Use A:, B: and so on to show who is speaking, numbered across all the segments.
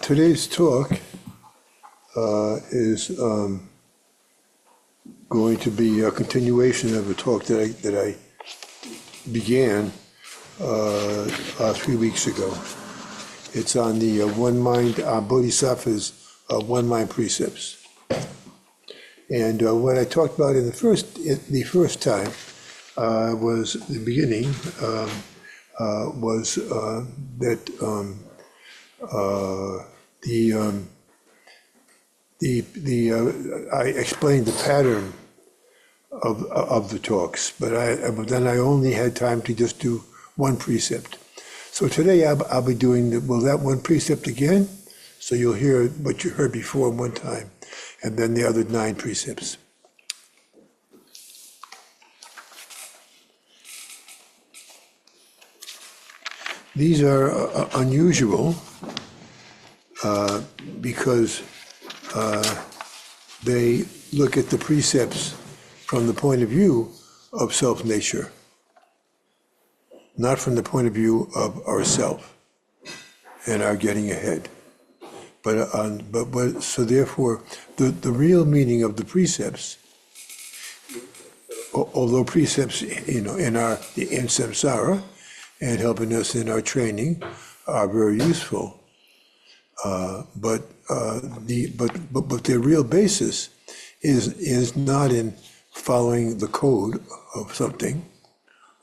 A: Today's talk is going to be a continuation of a talk that I began 3 weeks ago. It's on the one mind, Bodhisattva's one mind precepts. And what I talked about in the first time was the beginning was that I explained the pattern of the talks, but then I only had time to just do one precept. So today I'll be doing that one precept again, so you'll hear what you heard before one time, and then the other 9 precepts. These are unusual because they look at the precepts from the point of view of self-nature, not from the point of view of ourself and our getting ahead. But so therefore, the real meaning of the precepts, although precepts, in samsara and helping us in our training, are very useful. But their real basis is not in following the code of something,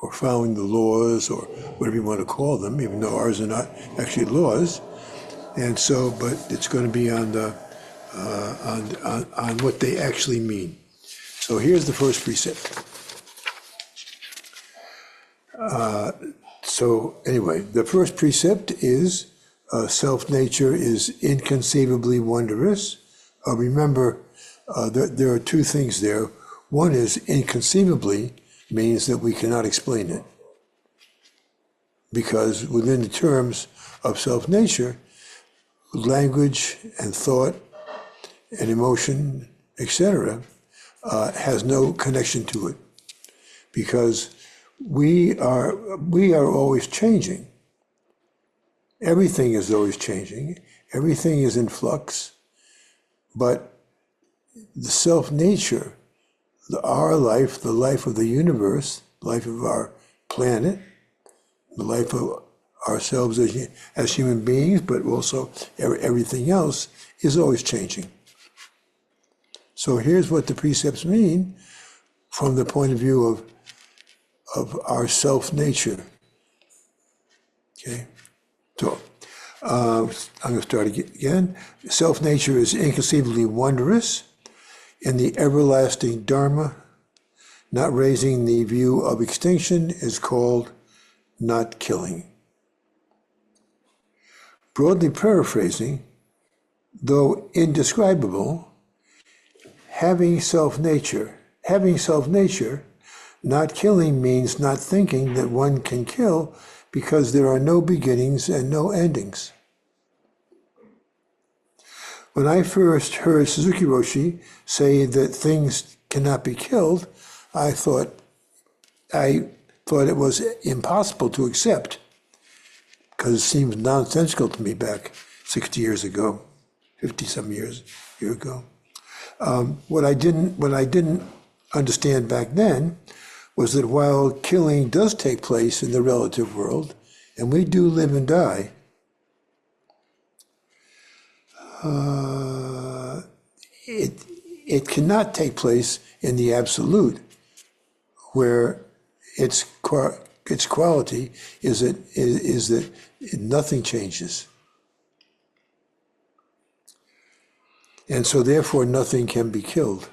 A: or following the laws, or whatever you want to call them, even though ours are not actually laws. And so, but it's going to be on what they actually mean. So here's the first precept. So anyway, the first precept is self-nature is inconceivably wondrous. Remember, there are 2 things there. One is inconceivably means that we cannot explain it, because within the terms of self-nature, language and thought and emotion, etc., has no connection to it, because we are always changing. Everything is always changing. Everything is in flux. But the self-nature, our life, the life of the universe, the life of our planet, the life of ourselves as human beings, but also everything else, is always changing. So here's what the precepts mean from the point of view of our self-nature. Okay, so I'm going to start again. Self-nature is inconceivably wondrous. In the everlasting Dharma, not raising the view of extinction is called not killing. Broadly paraphrasing, though indescribable, having self-nature, not killing means not thinking that one can kill, because there are no beginnings and no endings. When I first heard Suzuki Roshi say that things cannot be killed, I thought it was impossible to accept, because it seemed nonsensical to me back 60 years ago, 50-some years ago. What I didn't understand back then was that while killing does take place in the relative world, and we do live and die, it cannot take place in the absolute, where its quality is that nothing changes. And so therefore nothing can be killed.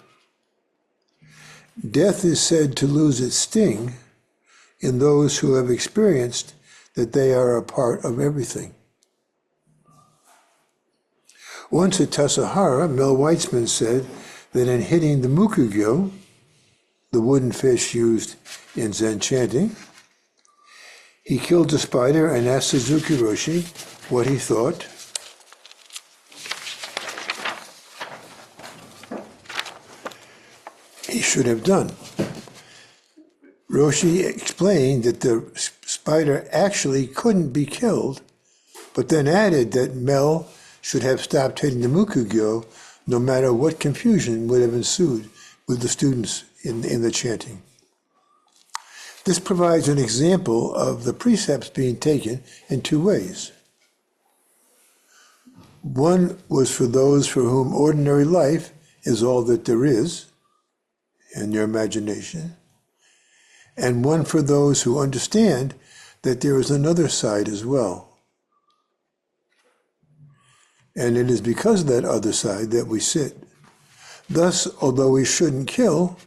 A: Death is said to lose its sting in those who have experienced that they are a part of everything. Once at Tassajara, Mel Weitzman said that in hitting the mukugyo, the wooden fish used in Zen chanting, he killed a spider and asked Suzuki Roshi what he thought. He should have done. Roshi explained that the spider actually couldn't be killed, but then added that Mel should have stopped hitting the Mukugyo, no matter what confusion would have ensued with the students in the chanting. This provides an example of the precepts being taken in two ways. One was for those for whom ordinary life is all that there is in your imagination, and one for those who understand that there is another side as well. And it is because of that other side that we sit. Thus, although we shouldn't kill,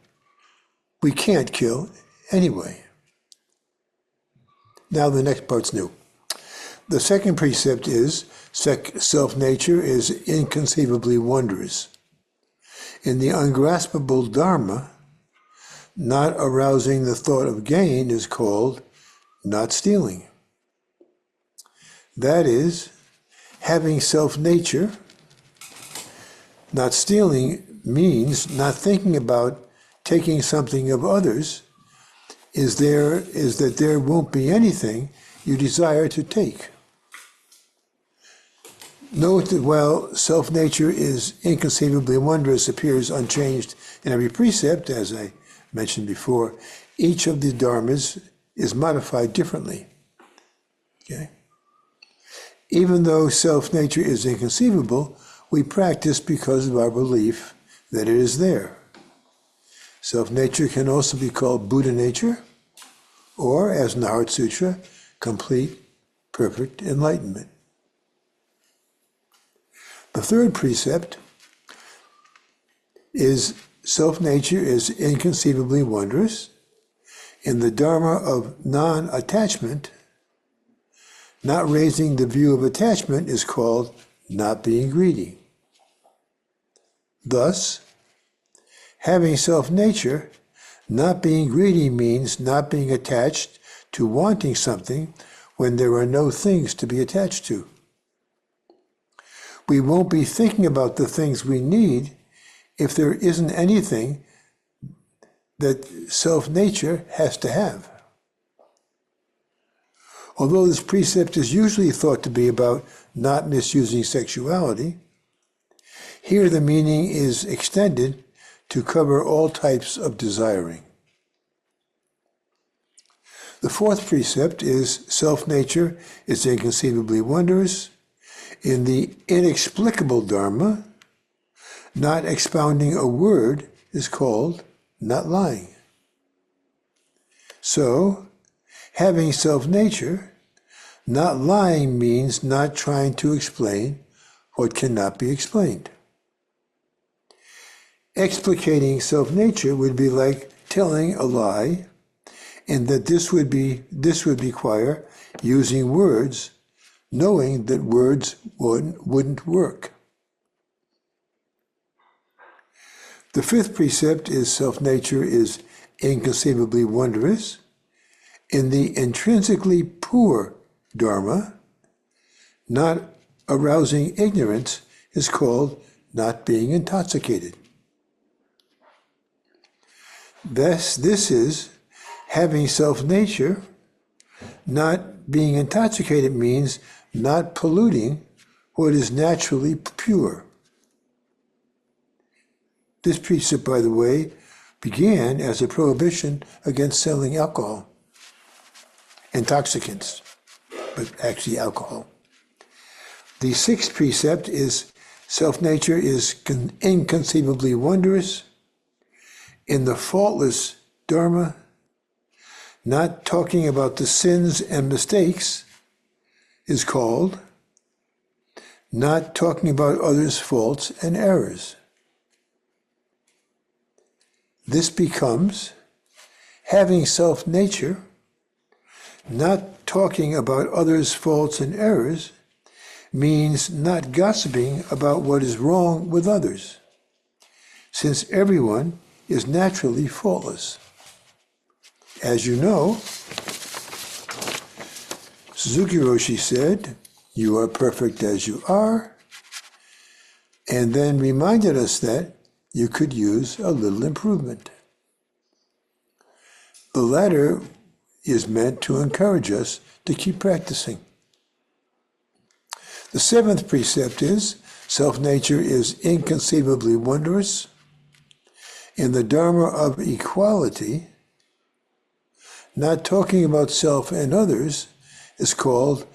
A: we can't kill anyway. Now the next part's new. The second precept is, self-nature is inconceivably wondrous. In the ungraspable Dharma, not arousing the thought of gain is called not stealing. That is, having self-nature, not stealing means not thinking about taking something of others, is that there won't be anything you desire to take. Note that while self-nature is inconceivably wondrous appears unchanged in every precept, as I mentioned before, each of the dharmas is modified differently. Okay? Even though self-nature is inconceivable, we practice because of our belief that it is there. Self-nature can also be called Buddha nature, or, as in the Heart Sutra, complete, perfect enlightenment. The third precept is self-nature is inconceivably wondrous. In the Dharma of non-attachment, not raising the view of attachment is called not being greedy. Thus, having self-nature, not being greedy means not being attached to wanting something when there are no things to be attached to. We won't be thinking about the things we need if there isn't anything that self-nature has to have. Although this precept is usually thought to be about not misusing sexuality, here the meaning is extended to cover all types of desiring. The fourth precept is self-nature is inconceivably wondrous. In the inexplicable Dharma, not expounding a word is called not lying. So, having self-nature, not lying means not trying to explain what cannot be explained. Explicating self-nature would be like telling a lie, in that this would require using words, knowing that words wouldn't work. The fifth precept is self-nature is inconceivably wondrous. In the intrinsically poor Dharma, not arousing ignorance is called not being intoxicated. This is having self-nature, not being intoxicated means not polluting what is naturally pure. This precept, by the way, began as a prohibition against selling alcohol, intoxicants, but actually alcohol. The sixth precept is self-nature is inconceivably wondrous. In the faultless Dharma, not talking about the sins and mistakes is called not talking about others' faults and errors. This becomes having self-nature, not talking about others' faults and errors, means not gossiping about what is wrong with others, since everyone is naturally faultless. As you know, Suzuki Roshi said, "You are perfect as you are," and then reminded us that you could use a little improvement. The latter is meant to encourage us to keep practicing. The seventh precept is, self-nature is inconceivably wondrous. In the Dharma of equality, not talking about self and others is called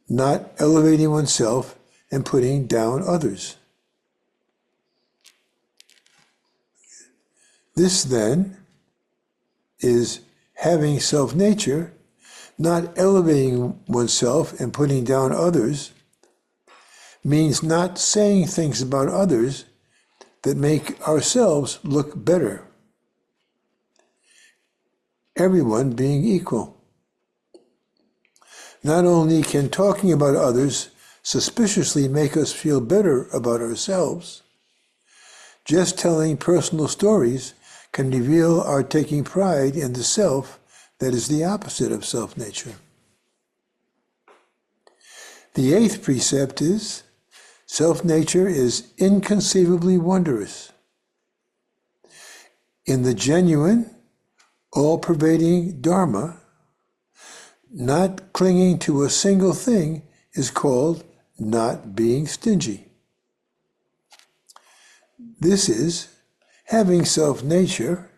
A: not elevating oneself and putting down others. This then is having self-nature, not elevating oneself and putting down others, means not saying things about others that make ourselves look better. Everyone being equal. Not only can talking about others suspiciously make us feel better about ourselves, just telling personal stories can reveal our taking pride in the self that is the opposite of self-nature. The eighth precept is, self-nature is inconceivably wondrous. In the genuine, all-pervading Dharma, not clinging to a single thing is called not being stingy. This is having self-nature.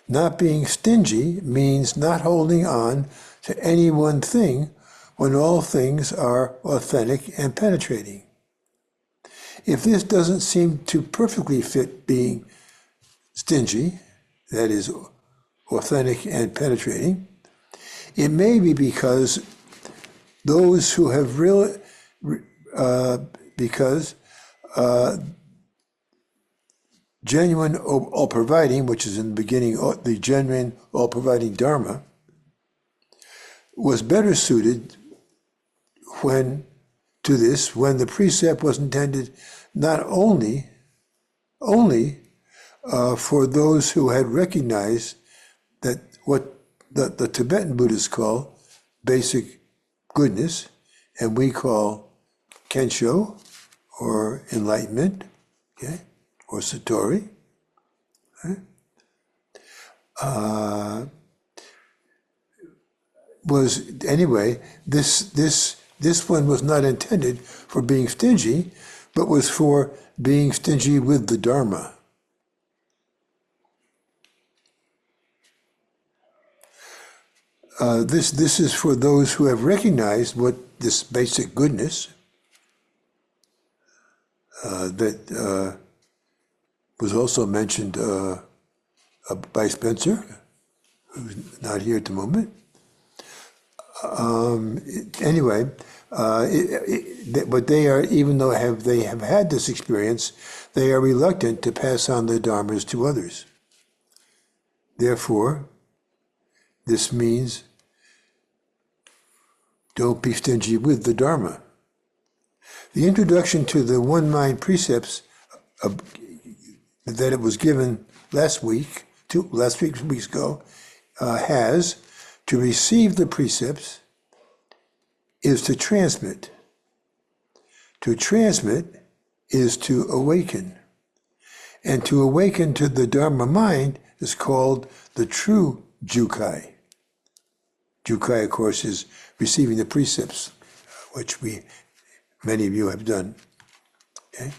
A: Not being stingy means not holding on to any one thing when all things are authentic and penetrating. If this doesn't seem to perfectly fit being stingy, that is, authentic and penetrating, it may be because those who have genuine all-providing, which is in the beginning, the genuine all-providing Dharma, was better suited when the precept was intended not only for those who had recognized that what the Tibetan Buddhists call basic goodness, and we call Kensho, or enlightenment, okay, or Satori. Okay? This one was not intended for being stingy, but was for being stingy with the Dharma. This is for those who have recognized what this basic goodness that was also mentioned by Spencer, who's not here at the moment. But they are, even though they have had this experience, they are reluctant to pass on the dharmas to others. Therefore, this means don't be stingy with the Dharma. The introduction to the one mind precepts that it was given last week, 2 weeks ago, has to receive the precepts is to transmit. To transmit is to awaken. And to awaken to the Dharma mind is called the true Jukai. Jukai, of course, is receiving the precepts, which many of you have done. Okay?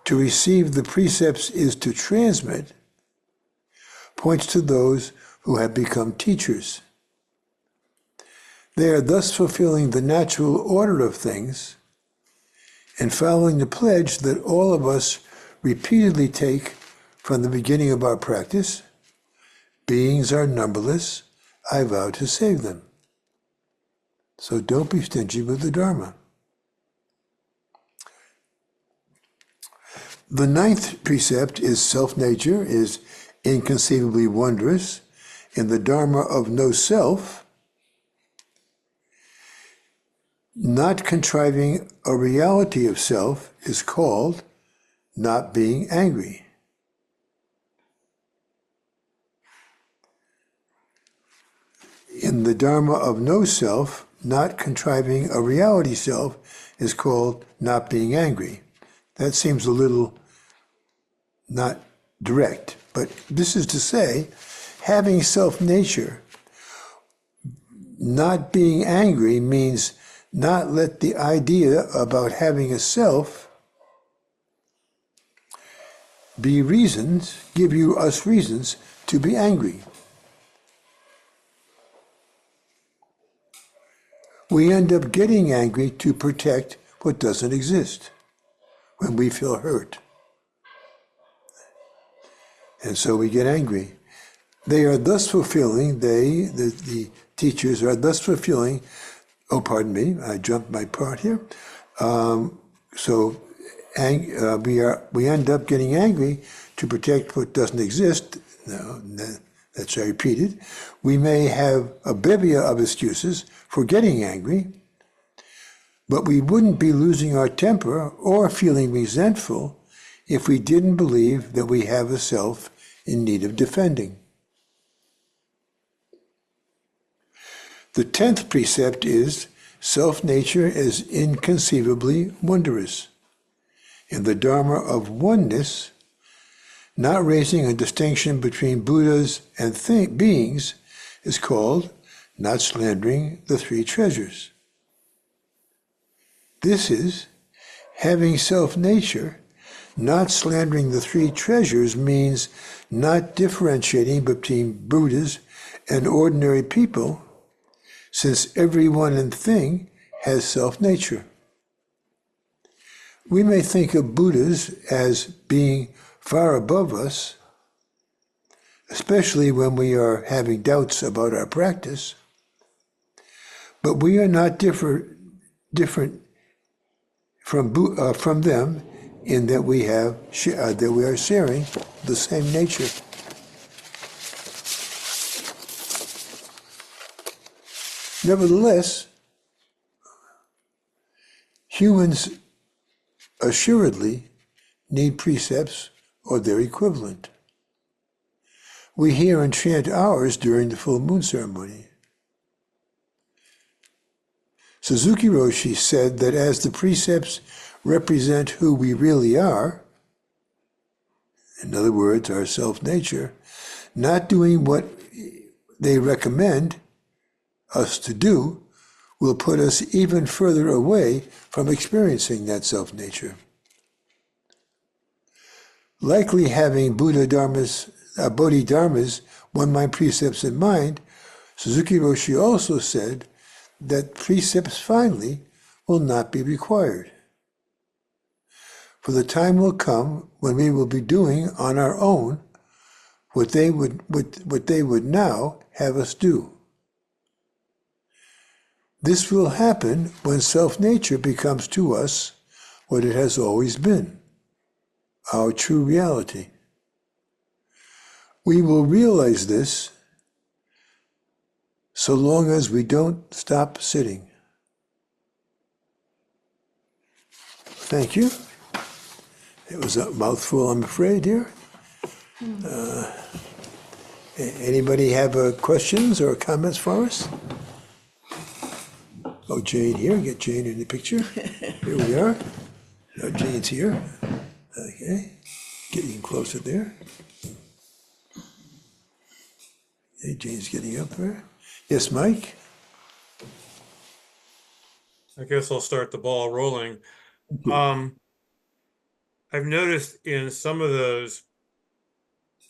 A: To receive the precepts is to transmit points to those who have become teachers. They are thus fulfilling the natural order of things and following the pledge that all of us repeatedly take from the beginning of our practice. Beings are numberless. I vow to save them. So don't be stingy with the Dharma. The 9th precept is self-nature is inconceivably wondrous. In the Dharma of no self, not contriving a reality of self is called not being angry. In the Dharma of no self, not contriving a reality self is called not being angry. That seems a little not direct, but this is to say, having self-nature, not being angry means not let the idea about having a self give you us reasons to be angry. We end up getting angry to protect what doesn't exist when we feel hurt. And so we get angry. They are thus fulfilling, the teachers are thus fulfilling, oh, pardon me, I jumped my part here. We end up getting angry to protect what doesn't exist. No, that's I repeated. We may have a bevy of excuses for getting angry, but we wouldn't be losing our temper or feeling resentful if we didn't believe that we have a self in need of defending. The 10th precept is, self-nature is inconceivably wondrous. In the Dharma of oneness, not raising a distinction between Buddhas and beings is called not slandering the three treasures. This is, having self-nature, not slandering the three treasures means not differentiating between Buddhas and ordinary people, since everyone and thing has self-nature. We may think of Buddhas as being far above us, especially when we are having doubts about our practice, but we are not different from them in that we are sharing the same nature. Nevertheless, humans assuredly need precepts or their equivalent. We hear and chant ours during the full moon ceremony. Suzuki Roshi said that as the precepts represent who we really are, in other words, our self-nature, not doing what they recommend us to do will put us even further away from experiencing that self-nature. Likely having Bodhidharma's one-mind precepts in mind, Suzuki Roshi also said that precepts finally will not be required. For the time will come when we will be doing on our own what they would now have us do. This will happen when self-nature becomes to us what it has always been, our true reality. We will realize this so long as we don't stop sitting. Thank you. It was a mouthful, I'm afraid, here. Anybody have questions or comments for us? Oh, Jane here. Get Jane in the picture. Here we are. Now Jane's here. Okay. Getting closer there. Okay, Jane's getting up there. Yes, Mike?
B: I guess I'll start the ball rolling. I've noticed in some of those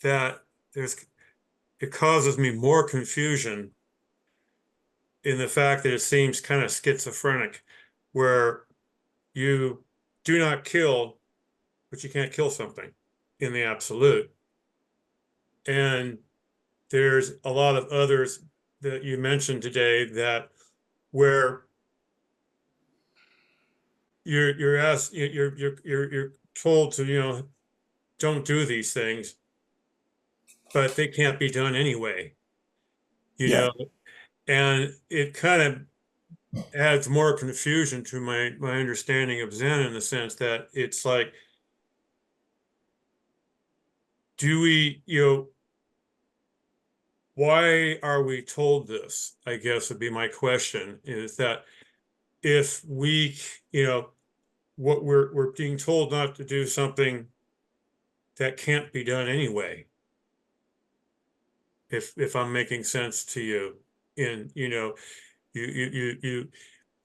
B: that it causes me more confusion in the fact that it seems kind of schizophrenic, where you do not kill, but you can't kill something in the absolute. And there's a lot of others that you mentioned today that where you're asked, you're told to, don't do these things, but they can't be done anyway,
A: Yeah.
B: and it kind of adds more confusion to my understanding of Zen, in the sense that it's like, do we, why are we told this? I guess would be my question, is that if we, what we're being told not to do something that can't be done anyway, if I'm making sense to you, in, you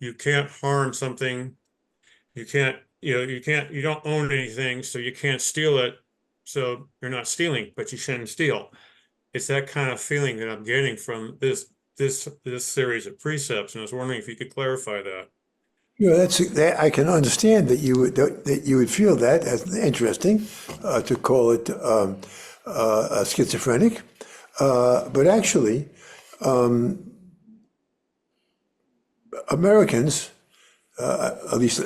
B: you can't harm something. You can't, you don't own anything, so you can't steal it. So you're not stealing, but you shouldn't steal. It's that kind of feeling that I'm getting from this series of precepts, and I was wondering if you could clarify that.
A: That I can understand that you would feel that as interesting to call it schizophrenic, but actually Americans, at least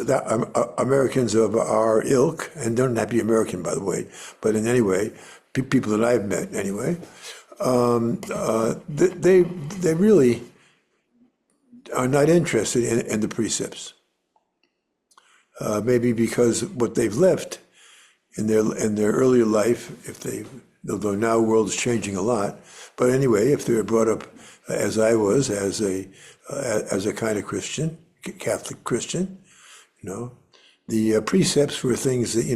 A: Americans of our ilk, and don't have to be American, by the way, but in any way, people that I've met anyway, they really are not interested in the precepts. Maybe because what they've left in their earlier life, although now the world is changing a lot, but anyway, if they're brought up as I was, as a kind of Christian, Catholic Christian, the precepts were things that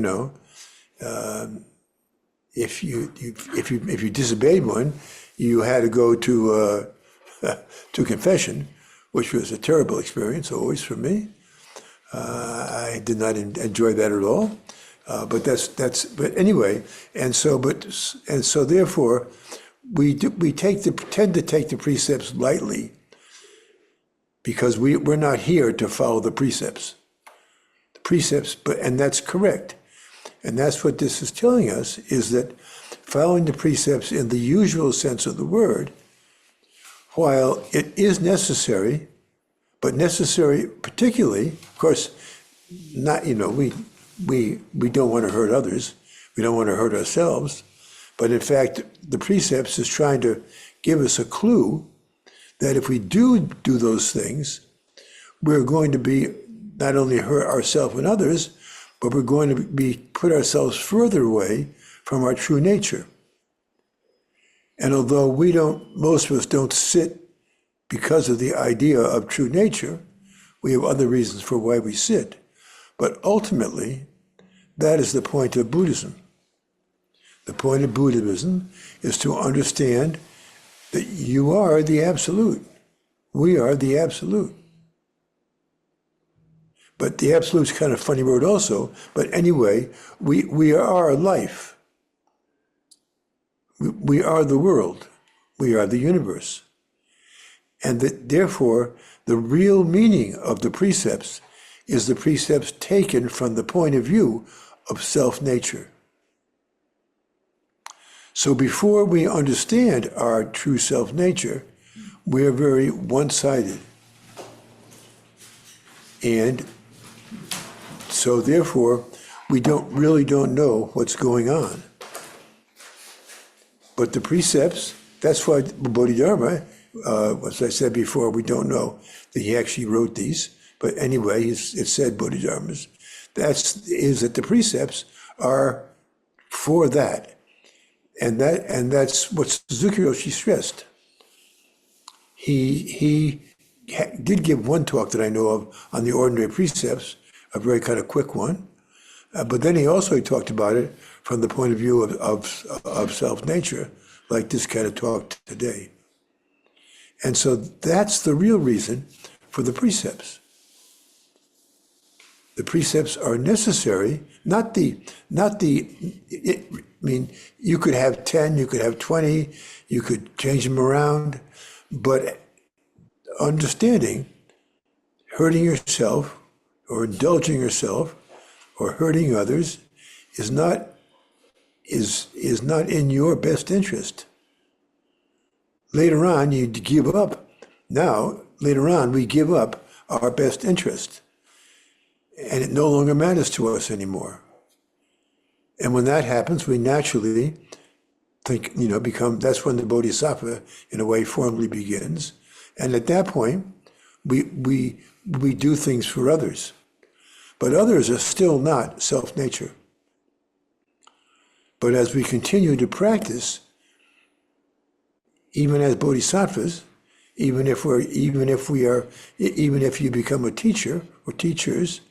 A: if you disobeyed one, you had to go to to confession, which was a terrible experience always for me. I did not enjoy that at all. But anyway, and so therefore, we tend to take the precepts lightly because we're not here to follow the precepts. The precepts, and that's correct. And that's what this is telling us, is that following the precepts in the usual sense of the word, while it is necessary, but necessary particularly, of course, not, we don't want to hurt others. We don't want to hurt ourselves. But in fact, the precepts is trying to give us a clue that if we do those things, we're going to be not only hurt ourselves and others, but we're going to put ourselves further away from our true nature. And although most of us don't sit because of the idea of true nature, we have other reasons for why we sit. But ultimately, that is the point of Buddhism. The point of Buddhism is to understand that you are the absolute. We are the absolute. But the absolute's kind of a funny word also. But anyway, we are life. We are the world. We are the universe. And that therefore, the real meaning of the precepts is the precepts taken from the point of view of self-nature. So before we understand our true self-nature, we're very one-sided. And so therefore, we really don't know what's going on. But the precepts, that's why Bodhidharma, as I said before, we don't know that he actually wrote these. But anyway, it said Bodhidharmas. Is that the precepts are for that. And that's what Suzuki Roshi stressed. He did give one talk that I know of on the ordinary precepts, a very kind of quick one. But then he also talked about it from the point of view of self-nature, like this kind of talk today. And so that's the real reason for the precepts. The precepts are necessary, you could have 10, you could have 20, you could change them around, but understanding hurting yourself or indulging yourself or hurting others is not in your best interest. Later on, you give up. Later on, we give up our best interest. And it no longer matters to us anymore. And when that happens, we naturally think, that's when the Bodhisattva, in a way, formally begins. And at that point, we do things for others. But others are still not self-nature. But as we continue to practice, even as bodhisattvas, even if you become a teacher or teachers,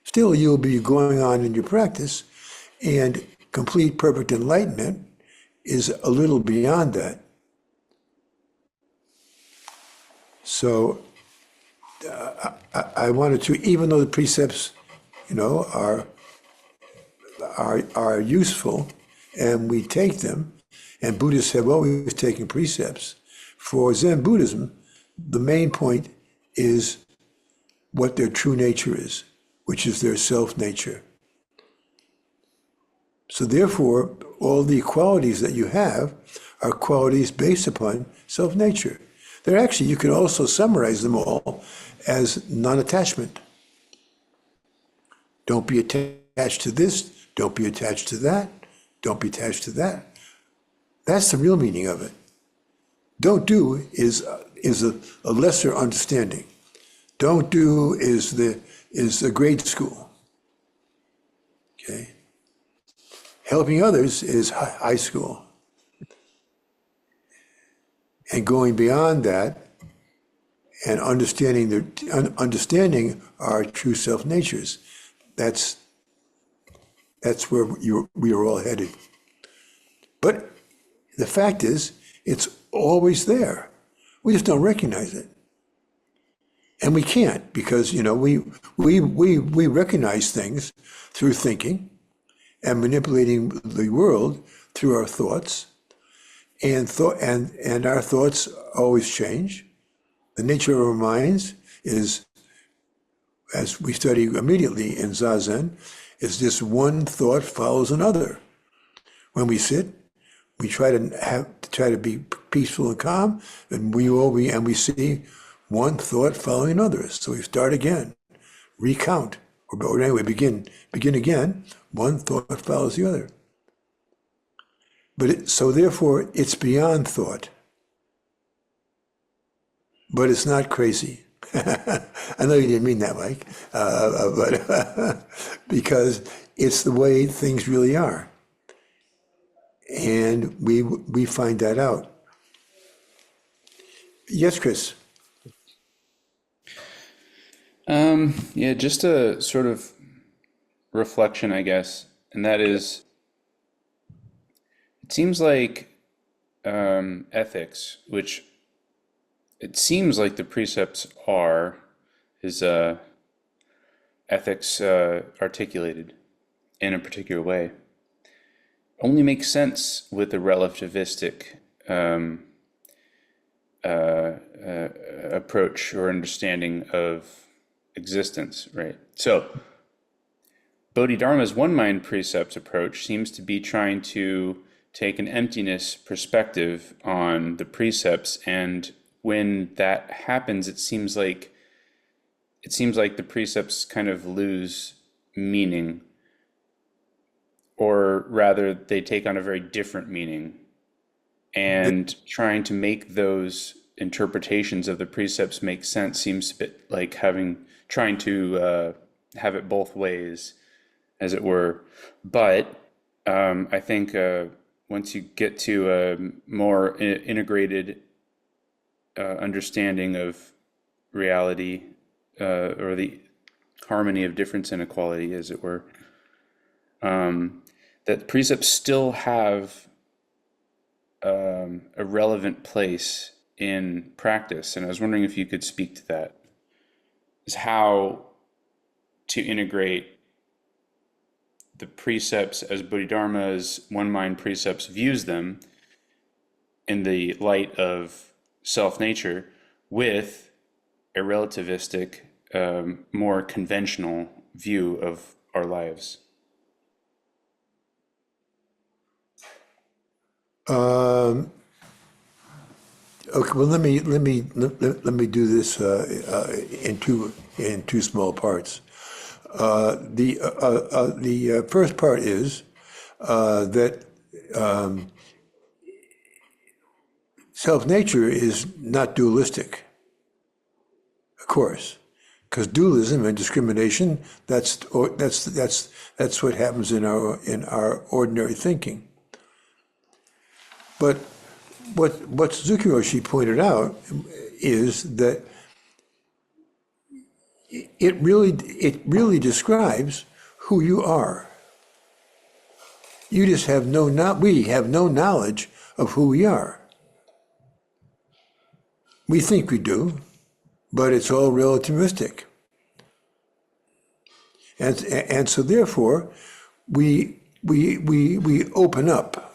A: still you'll be going on in your practice, and complete perfect enlightenment is a little beyond that. So I wanted to, even though the precepts, are useful, and we take them, and Buddhists have always taken precepts. For Zen Buddhism, the main point is what their true nature is, which is their self-nature. So therefore, all the qualities that you have are qualities based upon self-nature. They're actually, you can also summarize them all as non-attachment. Don't be attached to this, don't be attached to that, don't be attached to that. That's the real meaning of it. Don't do is a lesser understanding. Don't do is the grade school. Okay? Helping others is high school. And going beyond that and understanding our true self-natures, that's where we are all headed. But the fact is, it's always there. We just don't recognize it. And we can't, because we recognize things through thinking and manipulating the world through our thoughts. And our thoughts always change. The nature of our minds is, as we study immediately in Zazen, is just one thought follows another. When we sit, we try to be peaceful and calm, and we see one thought following another. So we start again, recount, or anyway, begin again. One thought follows the other. So therefore, it's beyond thought. But it's not crazy. I know you didn't mean that, Mike, but because it's the way things really are. And we find that out. Yes, Chris?
C: Yeah, just a sort of reflection, I guess, and that is, it seems like ethics, which it seems like the precepts is ethics articulated in a particular way, only makes sense with a relativistic approach or understanding of existence, right? So Bodhidharma's one-mind precepts approach seems to be trying to take an emptiness perspective on the precepts, and when that happens, it seems like the precepts kind of lose meaning, or rather they take on a very different meaning, and trying to make those interpretations of the precepts make sense seems a bit like trying to have it both ways, as it were. But I think once you get to a more integrated understanding of reality, or the harmony of difference and equality, as it were, that precepts still have a relevant place in practice. And I was wondering if you could speak to that, is how to integrate the precepts as Bodhidharma's one-mind precepts views them in the light of self-nature with a relativistic, more conventional view of our lives.
A: Okay. Well, let me do this in two small parts. The first part is that self-nature is not dualistic, of course, because dualism and discrimination, that's what happens in our ordinary thinking. But what Suzuki Roshi pointed out is that it really describes who you are. You just have we have no knowledge of who we are. We think we do. but it's all relativistic. And so therefore, we open up.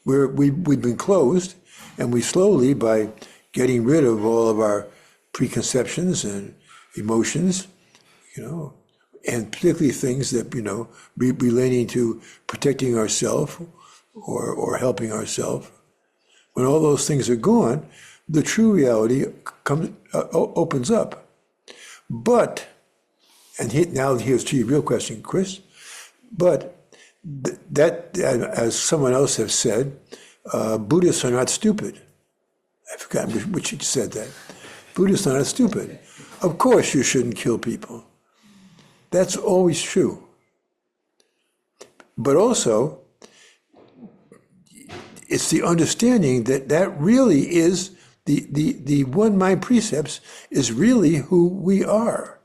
A: We've been closed, and we slowly, by getting rid of all of our preconceptions and emotions, and particularly things that, relating to protecting ourselves or helping ourselves. When all those things are gone, the true reality opens up. But, now here's to your real question, Chris, but that, as someone else has said, Buddhists are not stupid. I forgot which said that. Buddhists are not stupid. Of course you shouldn't kill people. That's always true. But also, it's the understanding that really is the one mind precepts is really who we are.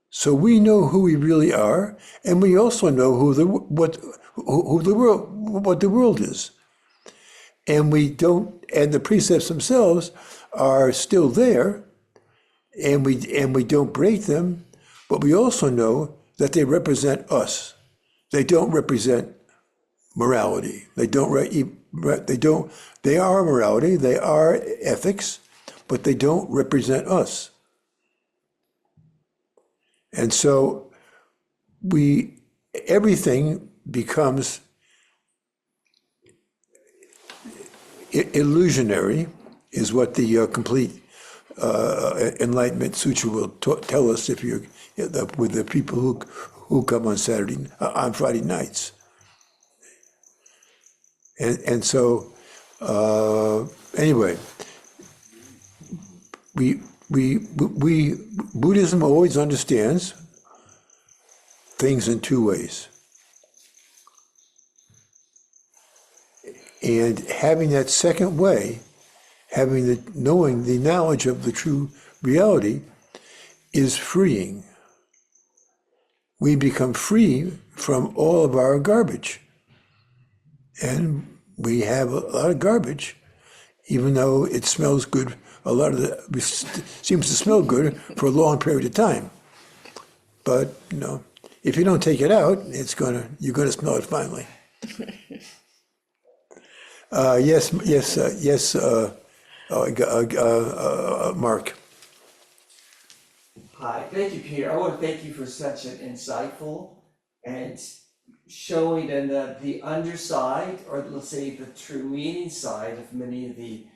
A: So we know who we really are, and we also know what the world is. And we don't, and the precepts themselves are still there, and we don't break them, but we also know that they represent us. They don't represent morality. They are morality, they are ethics, but they don't represent us. And so everything becomes illusionary, is what the complete Enlightenment Sutra will tell us if you're with the people who come on Friday nights. And so anyway, we Buddhism always understands things in two ways. And having that second way, knowing the knowledge of the true reality, is freeing. We become free from all of our garbage. And we have a lot of garbage, even though it smells good. A lot of it seems to smell good for a long period of time. But, if you don't take it out, you're gonna smell it finally. Yes, Mark.
D: Hi, thank you, Peter. I want to thank you for such an insightful and showing the underside, or let's say the true meaning side of many of the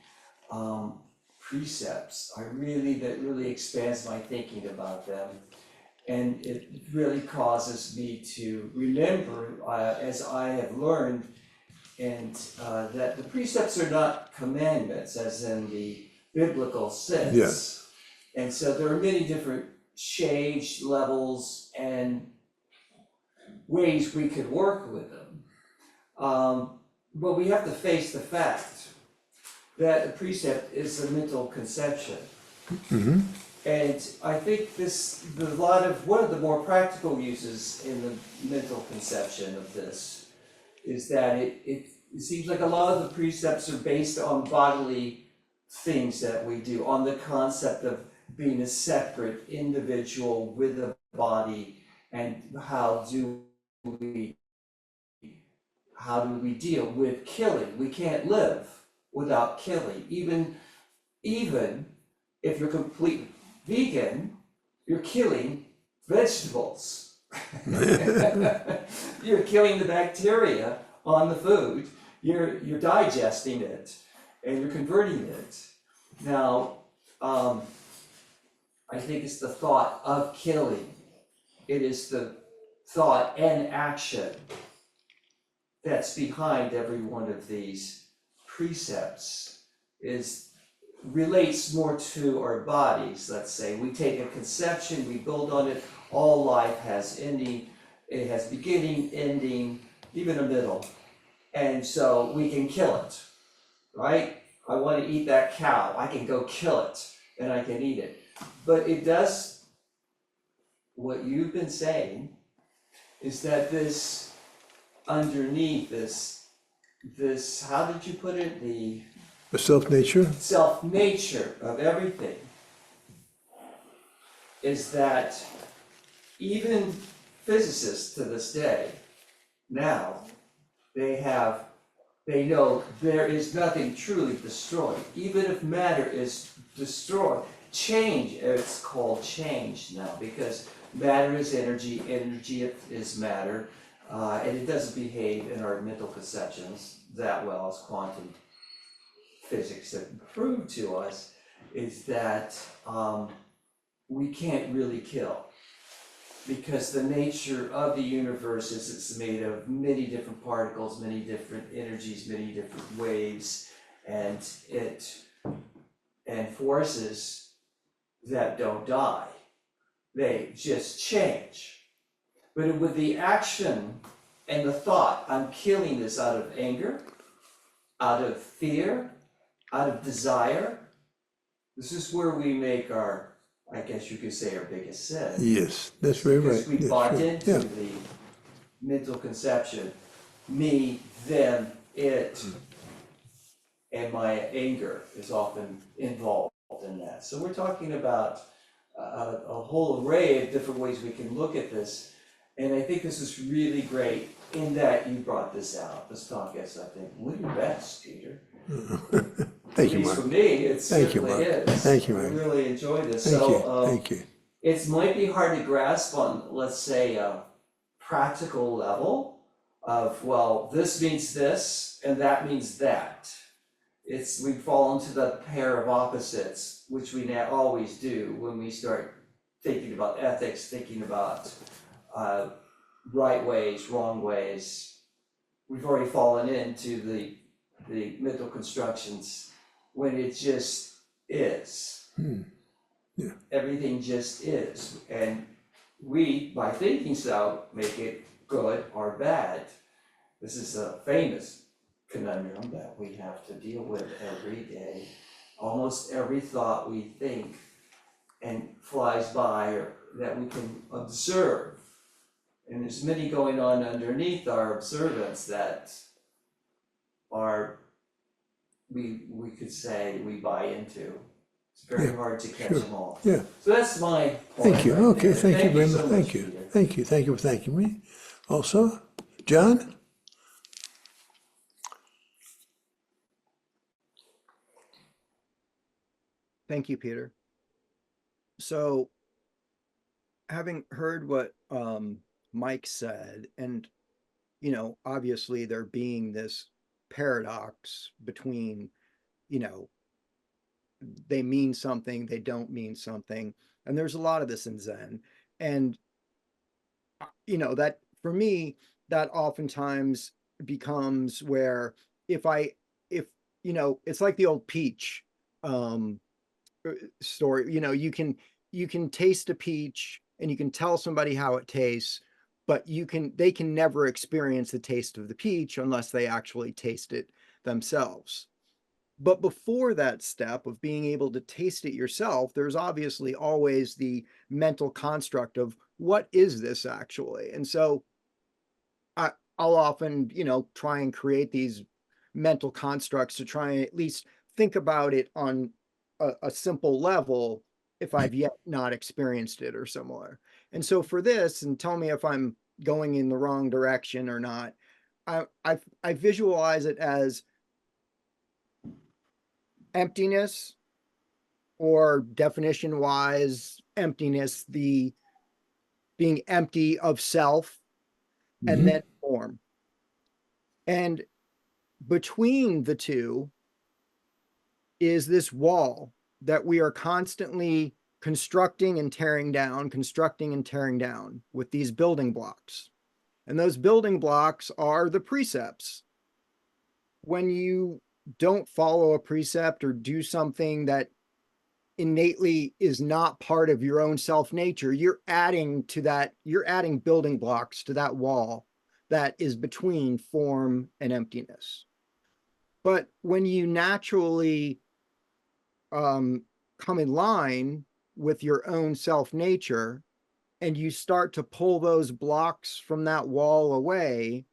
D: precepts. That really expands my thinking about them. And it really causes me to remember, as I have learned, and that the precepts are not commandments, as in the biblical sense.
A: Yes.
D: And so there are many different shades, levels, and ways we could work with them. But we have to face the fact that a precept is a mental conception.
A: Mm-hmm.
D: And I think one of the more practical uses in the mental conception of this is that it seems like a lot of the precepts are based on bodily things that we do, on the concept of being a separate individual with a body, and how do we deal with killing? We can't live without killing. Even if you're complete vegan, you're killing vegetables. You're killing the bacteria on the food. You're digesting it, and you're converting it. Now, I think it's the thought of killing. It is the thought and action that's behind every one of these precepts. Relates more to our bodies, let's say. We take a conception, we build on it. All life has ending. It has beginning, ending, even a middle. And so we can kill it, right? I want to eat that cow. I can go kill it and I can eat it. But it does, what you've been saying is that underneath this, how did you put it?
A: The self-nature?
D: self-nature of everything is that even physicists to this day, now, they know there is nothing truly destroyed. Even if matter is destroyed, change, it's called change now, because matter is energy, energy is matter, and it doesn't behave in our mental conceptions that well as quantum physics have proved to us, is that we can't really kill. Because the nature of the universe is it's made of many different particles, many different energies, many different waves, and forces that don't die. They just change. But with the action and the thought, I'm killing this out of anger, out of fear, out of desire. This is where we make our, I guess you could say, our biggest sin.
A: Yes, that's very right.
D: Because we
A: Yes,
D: bought
A: sure.
D: into
A: Yeah.
D: the mental conception, me, them, it, and my anger is often involved in that. So we're talking about a whole array of different ways we can look at this. And I think this is really great in that you brought this out. This talk is, I think, one of your best, Peter.
A: Thank you,
D: At least
A: Mark.
D: for me, it
A: Thank you,
D: certainly
A: Mark.
D: is.
A: Thank you,
D: I
A: Mark.
D: really enjoy this.
A: Thank you,
D: So,
A: thank you.
D: it might be hard to grasp on, let's say, a practical level of, well, this means this and that means that. We fall into the pair of opposites, which we now always do when we start thinking about ethics, thinking about right ways, wrong ways. We've already fallen into the mental constructions when it just is.
A: Yeah.
D: Everything just is, and we, by thinking so, make it good or bad. This is a famous conundrum that we have to deal with every day. Almost every thought we think and flies by, or that we can observe. And there's many going on underneath our observance that are, we could say, we buy into. It's very
A: Yeah,
D: hard to catch
A: sure.
D: them all.
A: Yeah.
D: So that's my
A: Thank
D: point
A: you.
D: right
A: Okay,
D: there.
A: thank you very much.
D: so
A: Thank you.
D: Peter.
A: Thank you. Thank you for thanking me. Also, John?
E: Thank you, Peter. So, having heard what Mike said, and obviously there being this paradox between, they mean something, they don't mean something, and there's a lot of this in Zen, and that for me, that oftentimes becomes where if it's like the old peach um story. You can taste a peach and you can tell somebody how it tastes, but they can never experience the taste of the peach unless they actually taste it themselves. But before that step of being able to taste it yourself, there's obviously always the mental construct of what is this actually? And so I'll often, try and create these mental constructs to try and at least think about it on a simple level if I've yet not experienced it or similar. And so for this, and tell me if I'm going in the wrong direction or not, I visualize it as emptiness, or definition wise, emptiness, the being empty of self, and then form. And between the two is this wall that we are constantly constructing and tearing down with these building blocks. And those building blocks are the precepts. When you don't follow a precept or do something that innately is not part of your own self nature, you're adding building blocks to that wall that is between form and emptiness. But when you naturally come in line with your own self nature and you start to pull those blocks from that wall away,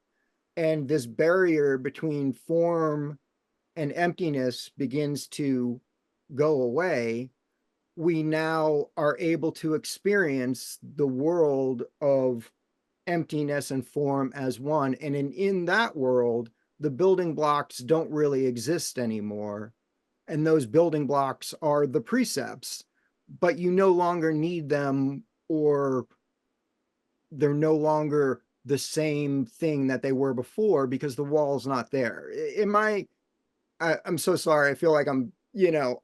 E: and this barrier between form and emptiness begins to go away, we now are able to experience the world of emptiness and form as one. And in that world, the building blocks don't really exist anymore. And those building blocks are the precepts, but you no longer need them, or they're no longer the same thing that they were before because the wall's not there. I'm so sorry. I feel like I'm,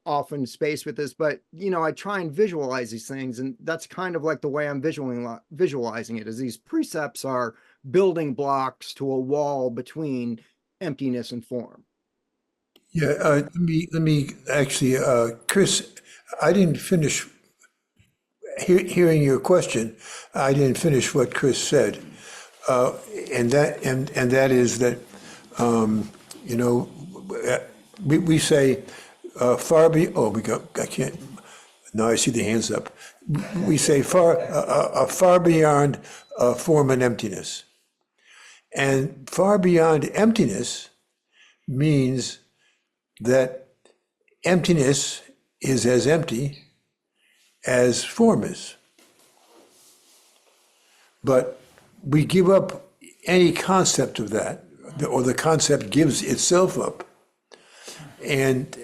E: off in space with this, but I try and visualize these things, and that's kind of like the way I'm visualizing it, is these precepts are building blocks to a wall between emptiness and form.
A: Yeah, let me actually, Chris, I didn't finish hearing your question. I didn't finish what Chris said, and that is that you know we say far be. Oh, we go. I can't. Now I see the hands up. We say far beyond form and emptiness, and far beyond emptiness means that emptiness is as empty as form is. But we give up any concept of that, or the concept gives itself up. And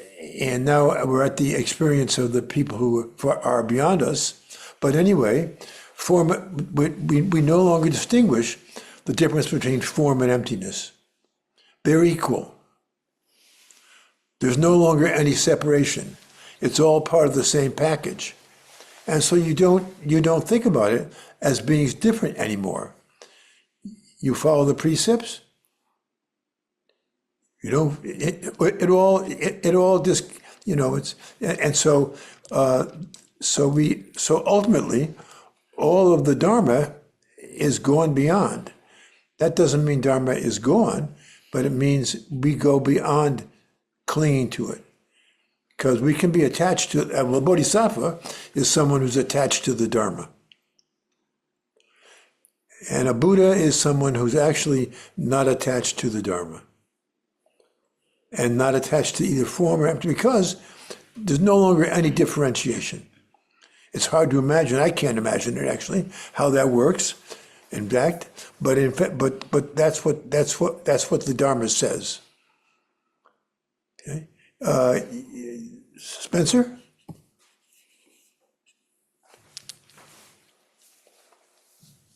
A: now we're at the experience of the people who are beyond us. But anyway, form, we no longer distinguish the difference between form and emptiness. They're equal. There's no longer any separation. It's all part of the same package. And so you don't think about it as being different anymore. You follow the precepts. You don't. It all just it's, and so ultimately all of the Dharma is gone beyond. That doesn't mean Dharma is gone, but it means we go beyond clinging to it. Because we can be attached to, well, Bodhisattva is someone who's attached to the Dharma. And a Buddha is someone who's actually not attached to the Dharma. And not attached to either form or empty, because there's no longer any differentiation. It's hard to imagine, I can't imagine it actually, how that works, in fact, but that's what the Dharma says. Okay? Spencer?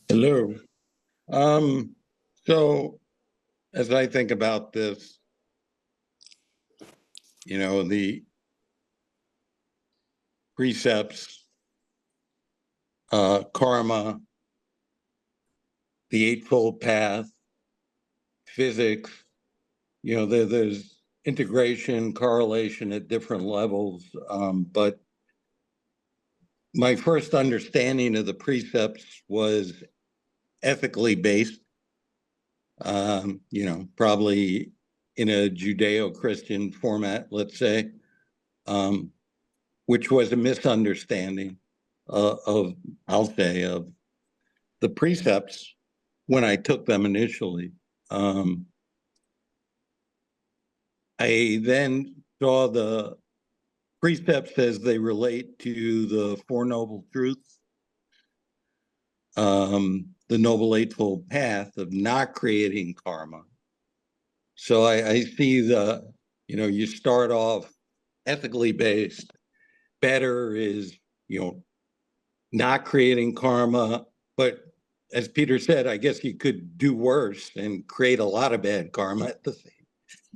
F: Hello. So as I think about this, the precepts, karma, the Eightfold Path, physics, there's integration, correlation at different levels. But my first understanding of the precepts was ethically based, probably in a Judeo-Christian format, let's say, which was a misunderstanding of the precepts when I took them initially. I then saw the precepts as they relate to the Four Noble Truths, the Noble Eightfold Path of not creating karma. So I see you start off ethically based. Better is, not creating karma. But as Peter said, I guess you could do worse and create a lot of bad karma at the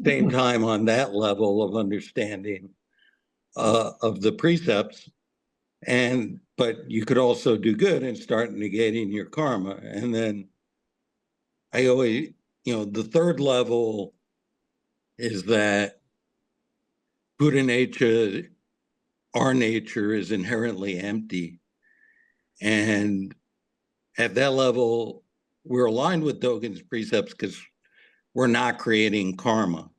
F: same time on that level of understanding of the precepts. But you could also do good and start negating your karma. And then I always, the third level is that Buddha nature, our nature, is inherently empty. And at that level, we're aligned with Dogen's precepts because we're not creating karma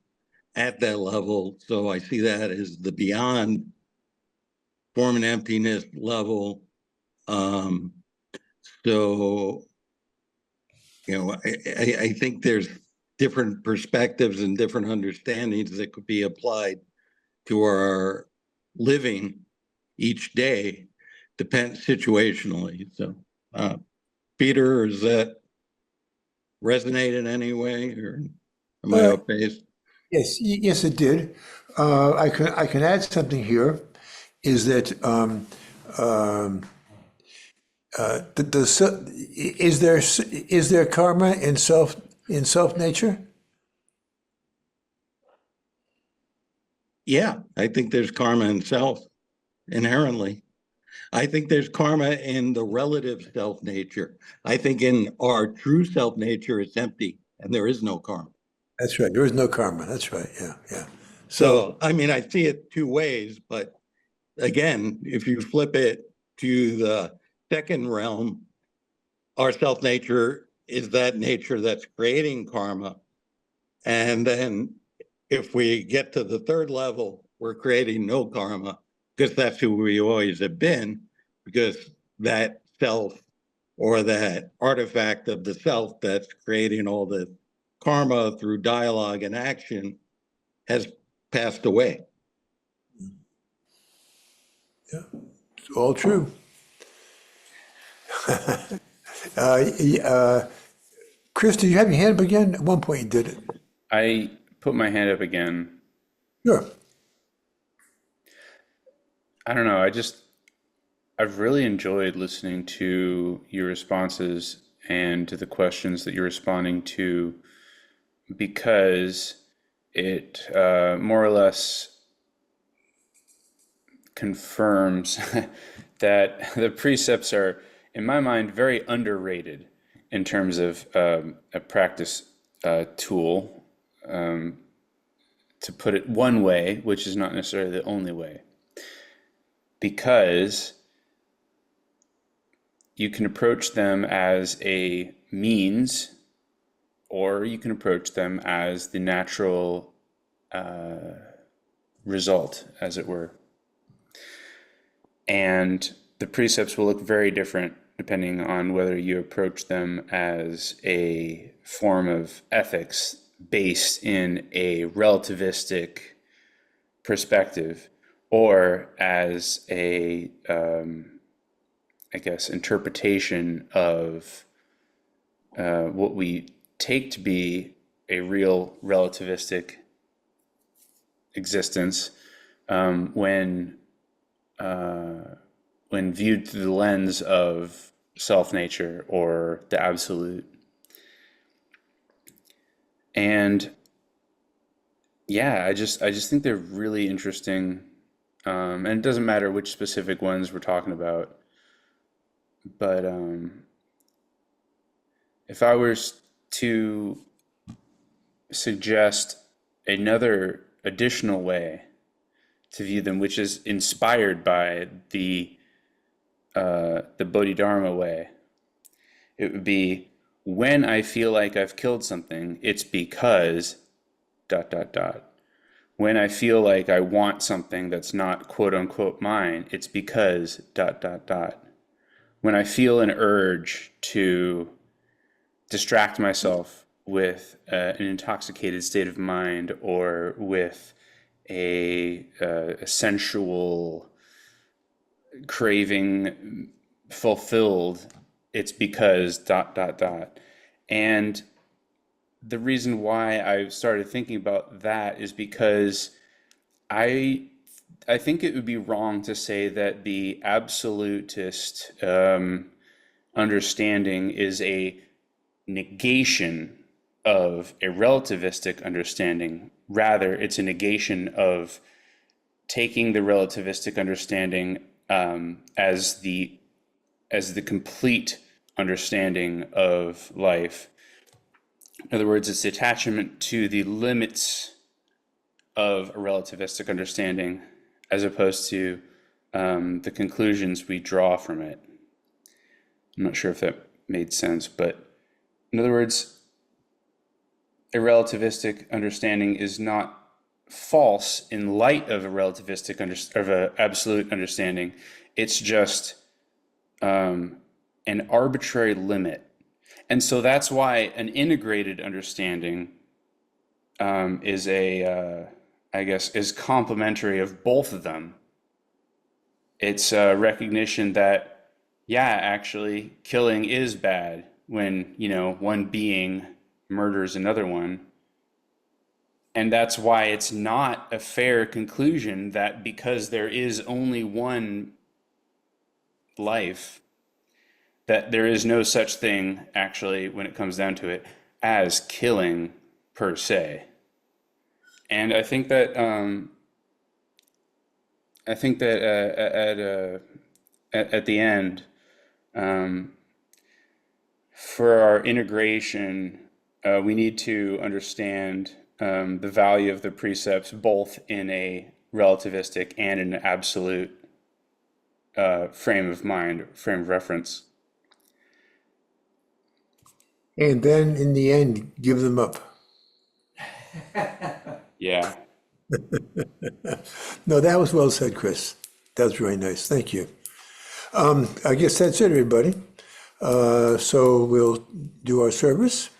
F: at that level. So I see that as the beyond form and emptiness level. So, I think there's different perspectives and different understandings that could be applied to our living each day, depends situationally. So, Peter, is that resonate in any way, or am I off base?
A: Yes, yes, it did. I can add something here. Is that is there karma in self nature?
F: Yeah, I think there's karma in self inherently. I think there's karma in the relative self nature. I think in our true self nature, it's empty and there is no karma.
A: That's right. There is no karma. That's right. Yeah, yeah.
F: So, I mean, I see it two ways, but again, if you flip it to the second realm, our self nature is that nature that's creating karma. And then if we get to the third level, we're creating no karma because that's who we always have been, because that self or that artifact of the self that's creating all the karma through dialogue and action has passed away.
A: Yeah, it's all true. Chris, did you have your hand up again? At one point you did it.
C: I put my hand up again.
A: Sure.
C: I don't know. I've really enjoyed listening to your responses and to the questions that you're responding to, because it more or less confirms that the precepts are, in my mind, very underrated in terms of a practice tool, to put it one way, which is not necessarily the only way, because you can approach them as a means, or you can approach them as the natural result, as it were. And the precepts will look very different depending on whether you approach them as a form of ethics based in a relativistic perspective, or as a, I guess, interpretation of what we take to be a real relativistic existence, when viewed through the lens of self-nature or the absolute. And yeah, I just think they're really interesting, and it doesn't matter which specific ones we're talking about. But if I was to suggest another additional way to view them, which is inspired by the Bodhidharma way, it would be, when I feel like I've killed something, it's because ... When I feel like I want something that's not quote unquote mine, it's because ... When I feel an urge to distract myself with an intoxicated state of mind, or with a sensual craving fulfilled, it's because ... And the reason why I started thinking about that is because I think it would be wrong to say that the absolutist understanding is a negation of a relativistic understanding. Rather, it's a negation of taking the relativistic understanding as the complete understanding of life. In other words, it's the attachment to the limits of a relativistic understanding, as opposed to the conclusions we draw from it. I'm not sure if that made sense, but in other words, a relativistic understanding is not false in light of a relativistic of an absolute understanding. It's just an arbitrary limit. And so that's why an integrated understanding is I guess, is complementary of both of them. It's a recognition that, yeah, actually, killing is bad when, one being murders another one. And that's why it's not a fair conclusion that because there is only one life, that there is no such thing, actually, when it comes down to it, as killing per se. And I think that at the end, for our integration, we need to understand the value of the precepts both in a relativistic and an absolute frame of mind, frame of reference.
A: And then in the end, give them up.
C: Yeah.
A: No, that was well said, Chris. That was really nice. Thank you. I guess that's it, everybody. So we'll do our service.